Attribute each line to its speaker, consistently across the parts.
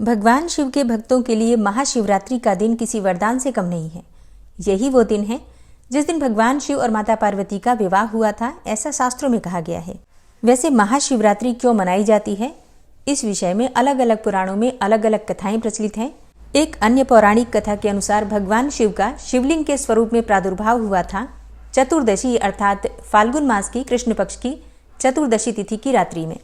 Speaker 1: भगवान शिव के भक्तों के लिए महाशिवरात्रि का दिन किसी वरदान से कम नहीं है। यही वो दिन है जिस दिन भगवान शिव और माता पार्वती का विवाह हुआ था, ऐसा शास्त्रों में कहा गया है। वैसे महाशिवरात्रि क्यों मनाई जाती है, इस विषय में अलग अलग पुराणों में अलग अलग कथाएं प्रचलित हैं। एक अन्य पौराणिक कथा के अनुसार भगवान शिव का शिवलिंग के स्वरूप में प्रादुर्भाव हुआ था चतुर्दशी अर्थात फाल्गुन मास की कृष्ण पक्ष की चतुर्दशी तिथि की रात्रि में,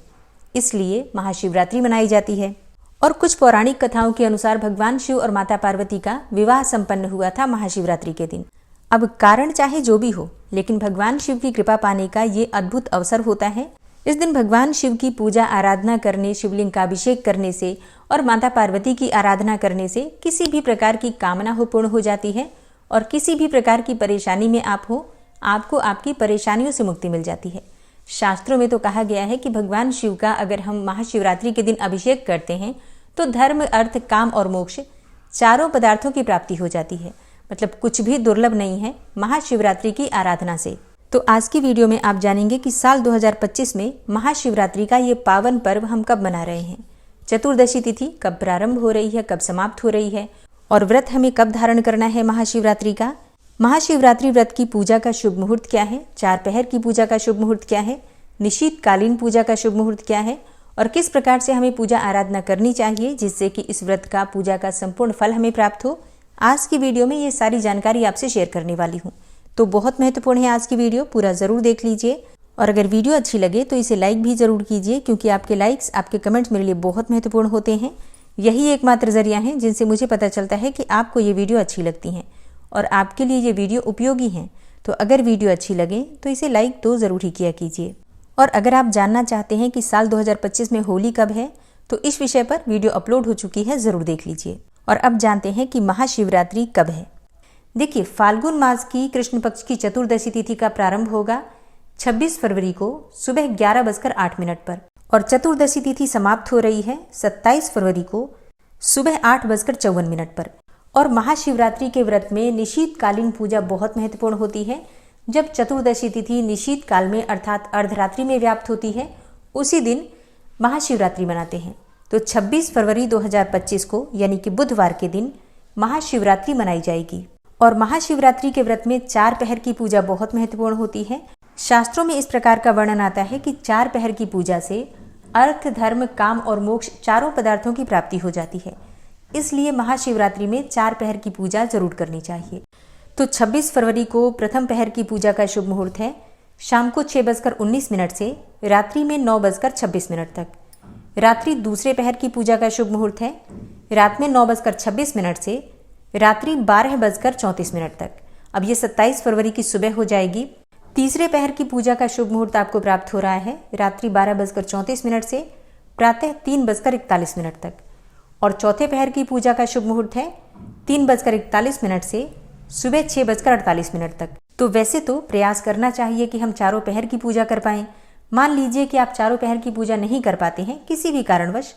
Speaker 1: इसलिए महाशिवरात्रि मनाई जाती है। और कुछ पौराणिक कथाओं के अनुसार भगवान शिव और माता पार्वती का विवाह संपन्न हुआ था महाशिवरात्रि के दिन। अब कारण चाहे जो भी हो, लेकिन भगवान शिव की कृपा पाने का ये अद्भुत अवसर होता है। इस दिन भगवान शिव की पूजा आराधना करने, शिवलिंग का अभिषेक करने से और माता पार्वती की आराधना करने से किसी भी प्रकार की कामना हो पूर्ण हो जाती है और किसी भी प्रकार की परेशानी में आप हो, आपको आपकी परेशानियों से मुक्ति मिल जाती है। शास्त्रों में तो कहा गया है कि भगवान शिव का अगर हम महाशिवरात्रि के दिन अभिषेक करते हैं तो धर्म, अर्थ, काम और मोक्ष चारों पदार्थों की प्राप्ति हो जाती है। मतलब कुछ भी दुर्लभ नहीं है महाशिवरात्रि की आराधना से। तो आज की वीडियो में आप जानेंगे कि साल 2025 में महाशिवरात्रि का ये पावन पर्व हम कब मना रहे हैं, चतुर्दशी तिथि कब प्रारंभ हो रही है, कब समाप्त हो रही है और व्रत हमें कब धारण करना है महाशिवरात्रि का। महाशिवरात्रि व्रत की पूजा का शुभ मुहूर्त क्या है, चार पहर की पूजा का शुभ मुहूर्त क्या है, निशीतकालीन पूजा का शुभ मुहूर्त क्या है और किस प्रकार से हमें पूजा आराधना करनी चाहिए जिससे कि इस व्रत का, पूजा का संपूर्ण फल हमें प्राप्त हो। आज की वीडियो में ये सारी जानकारी आपसे शेयर करने वाली हूँ, तो बहुत महत्वपूर्ण है आज की वीडियो, पूरा जरूर देख लीजिए। और अगर वीडियो अच्छी लगे तो इसे लाइक भी जरूर कीजिए, क्योंकि आपके लाइक्स, आपके कमेंट्स मेरे लिए बहुत महत्वपूर्ण होते हैं। यही एकमात्र जरिया है जिनसे मुझे पता चलता है कि आपको ये वीडियो अच्छी लगती हैं और आपके लिए ये वीडियो उपयोगी है। तो अगर वीडियो अच्छी लगे तो इसे लाइक तो ज़रूर ही किया कीजिए। और अगर आप जानना चाहते हैं कि साल 2025 में होली कब है, तो इस विषय पर वीडियो अपलोड हो चुकी है, ज़रूर देख लीजिए। और अब जानते हैं कि महाशिवरात्रि कब है। देखिए, फाल्गुन मास की कृष्ण पक्ष की चतुर्दशी तिथि का प्रारंभ होगा 26 फरवरी को सुबह 11:08 पर और चतुर्दशी तिथि समाप्त हो रही है 27 फरवरी को सुबह 8:54 पर। और महाशिवरात्रि के व्रत में निशीतकालीन पूजा बहुत महत्वपूर्ण होती है। जब चतुर्दशी तिथि निशीत काल में अर्थात अर्धरात्रि में व्याप्त होती है, उसी दिन महाशिवरात्रि मनाते हैं। तो 26 फरवरी 2025 को यानी कि बुधवार के दिन महाशिवरात्रि मनाई जाएगी। और महाशिवरात्रि के व्रत में चार पहर की पूजा बहुत महत्वपूर्ण होती है। शास्त्रों में इस प्रकार का वर्णन आता है कि चार पहर की पूजा से अर्थ, धर्म, काम और मोक्ष चारों पदार्थों की प्राप्ति हो जाती है। इसलिए महाशिवरात्रि में चार पहर की पूजा जरूर करनी चाहिए। तो 26 फरवरी को प्रथम पहर की पूजा का शुभ मुहूर्त है शाम को 6:19 से रात्रि में 9:26 तक। रात्रि दूसरे पहर की पूजा का शुभ मुहूर्त है रात में 9:26 से रात्रि 12:34 तक। अब ये 27 फरवरी की सुबह हो जाएगी। तीसरे पहर की पूजा का शुभ मुहूर्त आपको प्राप्त हो रहा है रात्रि 12:34 से प्रातः 3:41 तक। और चौथे पहर की पूजा का शुभ मुहूर्त है 3:41 से सुबह 6:48 तक। तो वैसे तो प्रयास करना चाहिए कि हम चारों पहर की पूजा कर पाएं। मान लीजिए कि आप चारों पहर की पूजा नहीं कर पाते हैं किसी भी कारणवश,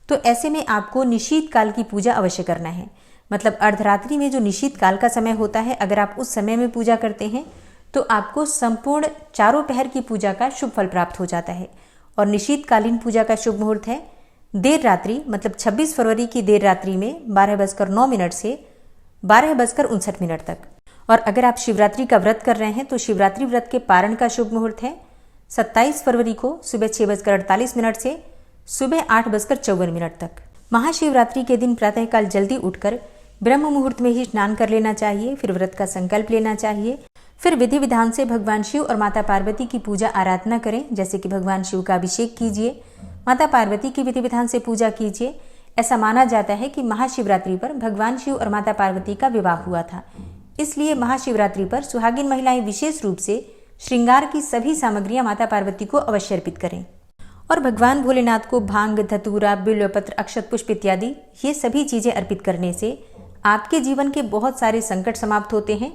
Speaker 1: तो ऐसे में आपको निशीत काल की पूजा अवश्य करना है। मतलब अर्धरात्रि में जो निशीत काल का समय होता है, अगर आप उस समय में पूजा करते हैं तो आपको संपूर्ण चारों पहर की पूजा का शुभ फल प्राप्त हो जाता है। और निशीतकालीन पूजा का शुभ मुहूर्त है देर रात्रि, मतलब 26 फरवरी की देर रात्रि में 12:09 से 12:59 तक। और अगर आप शिवरात्रि का व्रत कर रहे हैं तो शिवरात्रि व्रत के पारण का शुभ मुहूर्त है 27 फरवरी को सुबह 6:48 से सुबह 8:54 तक। महाशिवरात्रि के दिन प्रातःकाल जल्दी उठकर ब्रह्म मुहूर्त में ही स्नान कर लेना चाहिए, फिर व्रत का संकल्प लेना चाहिए, फिर विधि विधान से भगवान शिव और माता पार्वती की पूजा आराधना करें। जैसे कि भगवान शिव का अभिषेक कीजिए, माता पार्वती की विधि विधान से पूजा कीजिए। ऐसा माना जाता है कि महाशिवरात्रि पर भगवान शिव और माता पार्वती का विवाह हुआ था, इसलिए महाशिवरात्रि पर सुहागिन महिलाएं विशेष रूप से श्रृंगार की सभी सामग्रियां माता पार्वती को अवश्य अर्पित करें। और भगवान भोलेनाथ को भांग, धतूरा, बिल्वपत्र, अक्षत पुष्प इत्यादि ये सभी चीजें अर्पित करने से आपके जीवन के बहुत सारे संकट समाप्त होते हैं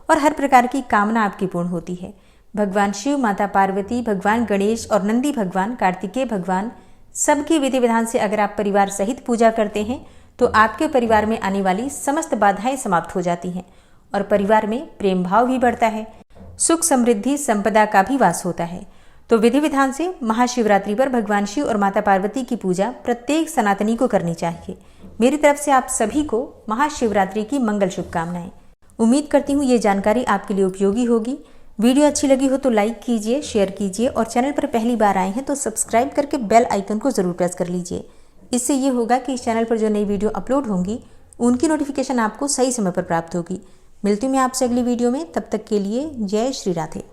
Speaker 1: और हर प्रकार की कामना आपकी पूर्ण होती है। भगवान शिव, माता पार्वती, भगवान गणेश और नंदी भगवान, कार्तिकेय भगवान सबकी विधि विधान से अगर आप परिवार सहित पूजा करते हैं तो आपके परिवार में आने वाली समस्त बाधाएं समाप्त हो जाती हैं और परिवार में प्रेम भाव भी बढ़ता है, सुख, समृद्धि, संपदा का भी वास होता है। तो विधि विधान से महाशिवरात्रि पर भगवान शिव और माता पार्वती की पूजा प्रत्येक सनातनी को करनी चाहिए। मेरी तरफ से आप सभी को महाशिवरात्रि की मंगल शुभकामनाएं। उम्मीद करती हूँ ये जानकारी आपके लिए उपयोगी होगी। वीडियो अच्छी लगी हो तो लाइक कीजिए, शेयर कीजिए और चैनल पर पहली बार आए हैं तो सब्सक्राइब करके बेल आइकन को जरूर प्रेस कर लीजिए। इससे ये होगा कि इस चैनल पर जो नई वीडियो अपलोड होंगी उनकी नोटिफिकेशन आपको सही समय पर प्राप्त होगी। मिलती हूँ मैं आपसे अगली वीडियो में, तब तक के लिए जय श्री राधे।